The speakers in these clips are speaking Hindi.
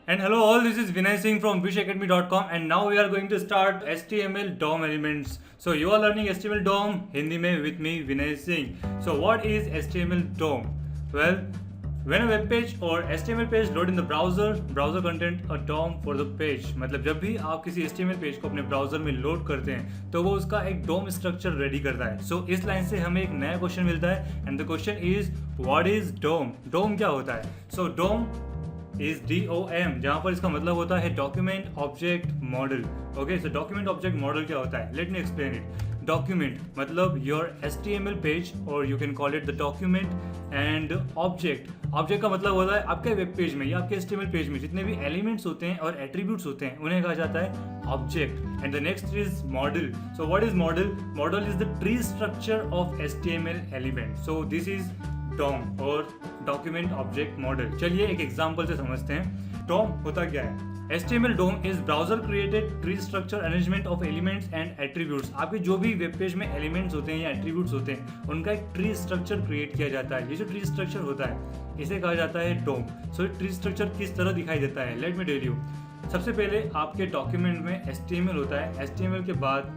And hello all, this is Vinay Singh from wishacademy.com and now we are going to start HTML DOM elements. So you are learning HTML DOM Hindi mein with me Vinay Singh. So what is HTML DOM? Well, when a web page or HTML page load in the browser content a DOM for the page. मतलब जब भी आप किसी HTML पेज को अपने ब्राउजर में लोड करते हैं तो वो उसका एक DOM स्ट्रक्चर रेडी करता है. सो इस लाइन से हमें एक नया क्वेश्चन मिलता है and the question is what is DOM? DOM क्या होता है? सो DOM इज DOM, जहाँ पर इसका मतलब होता है डॉक्यूमेंट ऑब्जेक्ट मॉडल. ओके, सो डॉक्यूमेंट ऑब्जेक्ट मॉडल क्या होता है? Let me explain it. Document मतलब योर HTML पेज और you can call it the document. And object का मतलब होता है आपके वेब पेज में या आपके HTML पेज में जितने भी एलिमेंट्स होते हैं और एट्रीब्यूट्स होते हैं उन्हें कहा जाता है object. And the next is model. So what is model? Model is the tree structure of HTML element. So this is DOM और डॉक्यूमेंट ऑब्जेक्ट मॉडल. चलिए एक एग्जांपल से समझते हैं. DOM होता क्या है? HTML DOM is browser created tree structure arrangement of elements and attributes. आपके जो भी वेब पेज में एलिमेंट्स होते हैं या एट्रीब्यूट्स होते हैं उनका एक ट्री स्ट्रक्चर क्रिएट किया जाता है. ये जो ट्री स्ट्रक्चर होता है इसे कहा जाता है DOM. सो ट्री स्ट्रक्चर किस तरह दिखाई देता है? Let me tell you. सबसे पहले आपके डॉक्यूमेंट में HTML होता है. HTML के बाद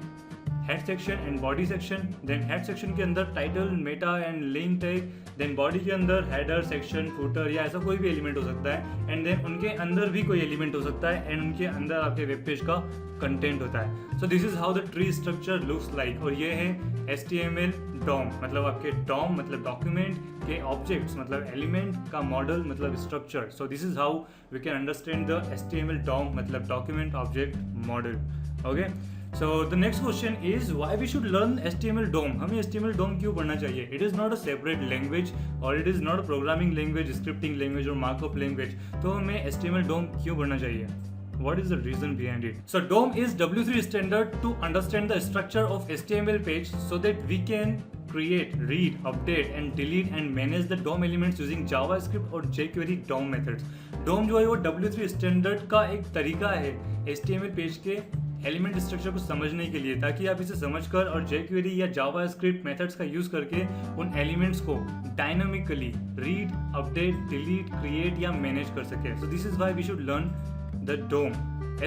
head section and body section. Then head section के अंदर title, meta and link tag. Then body के अंदर हेडर, सेक्शन, फुटर या ऐसा कोई भी एलिमेंट हो सकता है. एंड देन उनके अंदर भी कोई एलिमेंट हो सकता है एंड उनके अंदर आपके वेब पेज का कंटेंट होता है. सो this is how the tree structure looks like. और ये है HTML DOM. मतलब आपके DOM मतलब डॉक्यूमेंट के ऑब्जेक्ट्स मतलब एलिमेंट का मॉडल मतलब structure. So this is how we can understand the HTML DOM मतलब document object model. Okay, so the next question is why we should learn HTML DOM. हमें HTML DOM क्यों पढ़ना चाहिए? It is not a separate language or it is not a programming language, scripting language or markup language. तो हमें HTML DOM क्यों पढ़ना चाहिए? What is the reason behind it? So DOM is W3 standard to understand the structure of HTML page so that we can create, read, update and delete and manage the DOM elements using JavaScript और jQuery DOM methods. DOM जो है वो W3 standard का एक तरीका है HTML पेज के एलिमेंट स्ट्रक्चर को समझने के लिए, ताकि आप इसे समझकर और jQuery या जावास्क्रिप्ट मेथड्स का यूज करके उन एलिमेंट्स को dynamically read, update, delete, create या मैनेज कर सके. So this is why we should learn the DOM.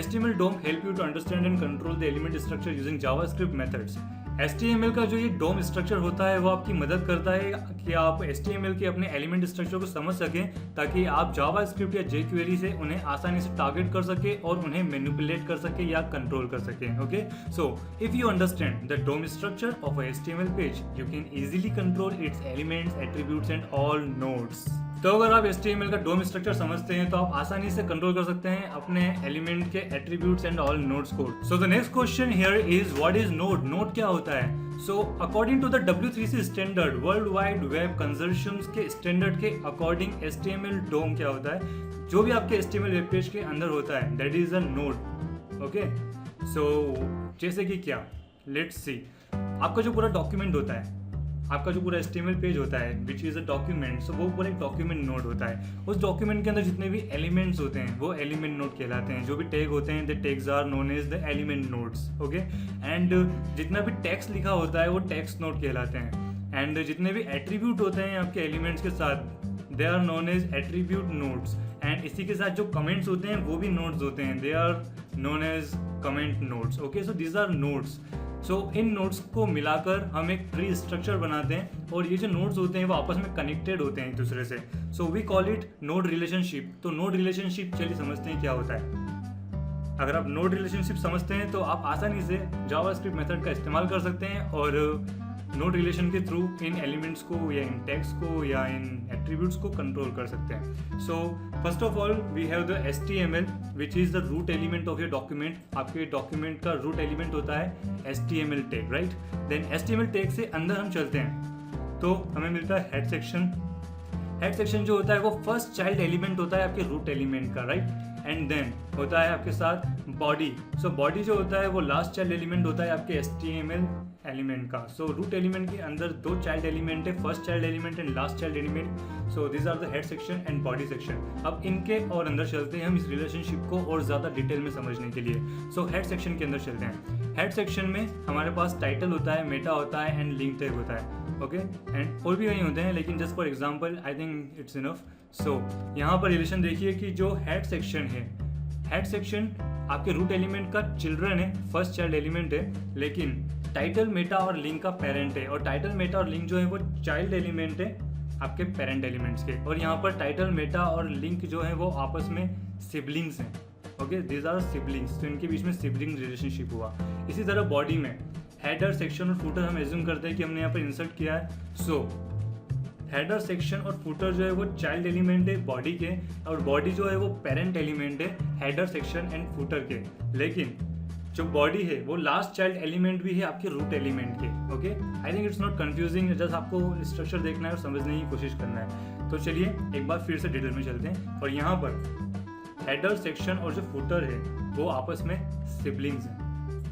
HTML DOM help you to understand and control the element structure using JavaScript methods. HTML का जो ये DOM स्ट्रक्चर होता है वो आपकी मदद करता है कि आप HTML के अपने एलिमेंट स्ट्रक्चर को समझ सकें ताकि आप जावास्क्रिप्ट या jQuery से उन्हें आसानी से टारगेट कर सके और उन्हें मैनिपुलेट कर सके या कंट्रोल कर सके. Okay, so if you understand the DOM structure of a HTML page you can easily control it's elements, attributes and all nodes. तो अगर आप HTML का DOM स्ट्रक्चर समझते हैं तो आप आसानी से कंट्रोल कर सकते हैं अपने एलिमेंट के एट्रीब्यूट्स एंड ऑल नोड्स को. So the next question here is what is node? Node क्या होता है? So according to the W3C standard, world wide web consortium के स्टैंडर्ड के अकॉर्डिंग HTML DOM क्या होता है? जो भी आपके HTML वेब पेज के अंदर होता है that is a node. Okay, so जैसे कि क्या, लेट्स सी. आपका जो पूरा डॉक्यूमेंट होता है, आपका जो पूरा HTML पेज होता है विच इज़ अ डॉक्यूमेंट, सो वो पूरा एक डॉक्यूमेंट नोड होता है. उस डॉक्यूमेंट के अंदर जितने भी एलिमेंट्स होते हैं वो एलिमेंट नोड कहलाते हैं. जो भी टैग होते हैं the tags are known as the element nodes. Okay, and जितना भी टेक्स्ट लिखा होता है वो टेक्स्ट नोड कहलाते हैं. एंड जितने भी एट्रीब्यूट होते हैं आपके एलिमेंट्स के साथ they are known as attribute nodes. And इसी के साथ जो कमेंट्स होते हैं वो भी नोड्स होते हैं, they are known as comment nodes. Okay, so these are nodes. So इन नोड्स को मिलाकर हम एक ट्री स्ट्रक्चर बनाते हैं और ये जो नोड्स होते हैं वो आपस में कनेक्टेड होते हैं एक दूसरे से. So we call it node relationship. तो नोड रिलेशनशिप चलिए समझते हैं क्या होता है. अगर आप नोड रिलेशनशिप समझते हैं तो आप आसानी से जावास्क्रिप्ट मेथड का इस्तेमाल कर सकते हैं और नोड रिलेशन के थ्रू इन एलिमेंट्स को या इन टेक्स्ट को या इन एट्रीब्यूट्स को कंट्रोल कर सकते हैं. So first of all we have the HTML which is the root element of your document. आपके डॉक्यूमेंट का रूट एलिमेंट होता है HTML tag, right. Then HTML tag से अंदर हम चलते हैं तो हमें मिलता है हेड सेक्शन. हेड सेक्शन जो होता है वो फर्स्ट चाइल्ड एलिमेंट होता है आपके रूट एलिमेंट का, राइट. एंड देन होता है आपके साथ बॉडी. सो बॉडी जो होता है वो लास्ट चाइल्ड एलिमेंट होता है आपके HTML एलिमेंट का. सो रूट एलिमेंट के अंदर दो चाइल्ड एलिमेंट है, first child element and last child element. So this are the head section and body section. अब इनके और अंदर चलते हैं हम इस रिलेशनशिप को और ज़्यादा डिटेल में समझने के लिए. सो हेड सेक्शन के अंदर चलते हैं. हेड सेक्शन में हमारे पास टाइटल होता है, मेटा होता है एंड लिंक टैग होता है. ओके एंड और भी कहीं होते हैं, लेकिन just for example I think it's enough. So यहाँ पर रिलेशन देखिए कि जो हेड सेक्शन है, हेड सेक्शन आपके रूट एलिमेंट का चिल्ड्रन है, फर्स्ट चाइल्ड एलिमेंट है, लेकिन टाइटल, मेटा और लिंक का पेरेंट है. और टाइटल, मेटा और लिंक जो है वो चाइल्ड एलिमेंट है आपके पेरेंट एलिमेंट्स के. और यहाँ पर टाइटल, मेटा और लिंक जो है वो आपस में सिबलिंग्स हैं. ओके, दीज आर सिबलिंग्स, तो इनके बीच में सिबलिंग रिलेशनशिप हुआ. इसी तरह बॉडी में हेडर, सेक्शन और फुटर हम एज्यूम करते हैं कि हमने यहाँ पर इंसर्ट किया है. सो हेडर, सेक्शन और फुटर जो है वो चाइल्ड एलिमेंट है बॉडी के, और बॉडी जो है वो पेरेंट एलिमेंट है हेडर, सेक्शन एंड फुटर के. लेकिन जो बॉडी है वो लास्ट चाइल्ड एलिमेंट भी है आपके रूट एलिमेंट के. Okay, I think it's not confusing, just आपको स्ट्रक्चर देखना है और समझने की कोशिश करना है. तो चलिए एक बार फिर से डिटेल में चलते हैं. और यहाँ पर हेडर, सेक्शन और जो फुटर है वो आपस में सिबलिंग्स हैं.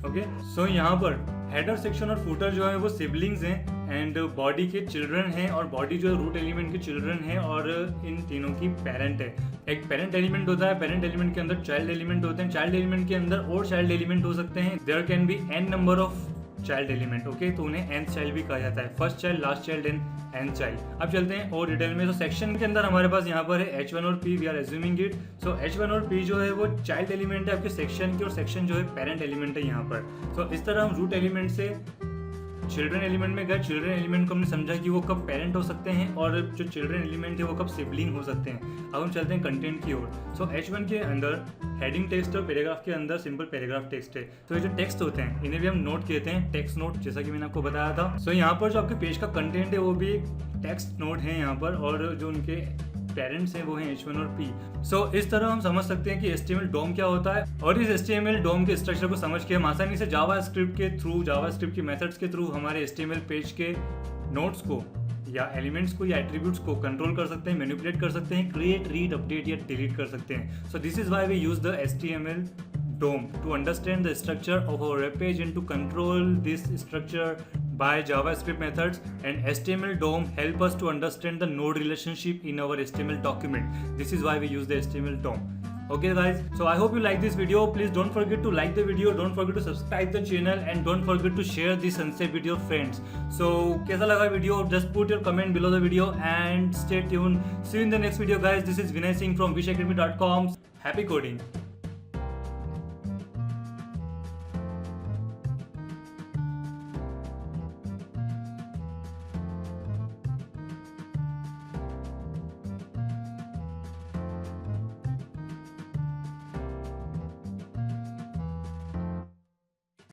ओके, सो यहाँ पर हेडर, सेक्शन और फुटर जो है वो सिबलिंग्स हैं एंड बॉडी के चिल्ड्रन हैं, और बॉडी जो है रूट एलिमेंट के चिल्ड्रन हैं, और इन तीनों की पेरेंट है. एक पेरेंट एलिमेंट होता है, पेरेंट एलिमेंट के अंदर चाइल्ड एलिमेंट होते हैं, चाइल्ड एलिमेंट के अंदर और चाइल्ड एलिमेंट हो सकते हैं. There can be n number of child element. Okay, तो उन्हें nth चाइल्ड भी कहा जाता है, first child, last child and nth child. अब चलते हैं और डिटेल में. तो सेक्शन के अंदर हमारे पास यहाँ पर है h1 और p, we are assuming it. So h1 और p जो है वो चाइल्ड एलिमेंट है आपके सेक्शन की, और सेक्शन जो है पेरेंट एलिमेंट है यहाँ पर. तो इस तरह हम रूट एलिमेंट से चिल्ड्रन एलिमेंट में गए. चिल्ड्रन एलिमेंट को हमने समझा कि वो कब पेरेंट हो सकते हैं, और जो चिल्ड्रन एलिमेंट है वो कब सिबलिंग हो सकते हैं. अब हम चलते हैं कंटेंट की ओर. सो H1 के अंदर हेडिंग टेक्स्ट और पैराग्राफ के अंदर सिंपल पैराग्राफ टेक्स्ट है. तो ये जो टेक्स्ट होते हैं इन्हें भी हम नोट कहते हैं, टेक्स्ट नोट, जैसा कि मैंने आपको बताया था. सो यहाँ पर जो आपके पेज का कंटेंट है वो भी एक टेक्स्ट नोट है यहाँ पर, और जो उनके पेरेंट्स हैं वो हैं H1 और P. सो इस तरह हम समझ सकते हैं कि HTML DOM क्या होता है. और इस HTML DOM के स्ट्रक्चर को समझ के हम आसानी से जावास्क्रिप्ट के थ्रू, जावास्क्रिप्ट की मेथड्स के थ्रू हमारे HTML पेज के नोट्स को या एलिमेंट्स को या एट्रीब्यूट्स को कंट्रोल कर सकते हैं, मैनिपुलेट कर सकते हैं, क्रिएट, रीड, अपडेट या डिलीट कर सकते हैं. So this is why we use the HTML DOM to understand the structure of our web page and to control this structure by JavaScript methods, and HTML DOM help us to understand the node relationship in our HTML document. This is why we use the HTML DOM. Okay guys, so I hope you like this video. Please don't forget to like the video, don't forget to subscribe the channel, and don't forget to share this sunset with your friends. So कैसा लगा video? Just put your comment below the video and stay tuned. See you in the next video guys. This is Vinay Singh from wishacademy.com. Happy coding.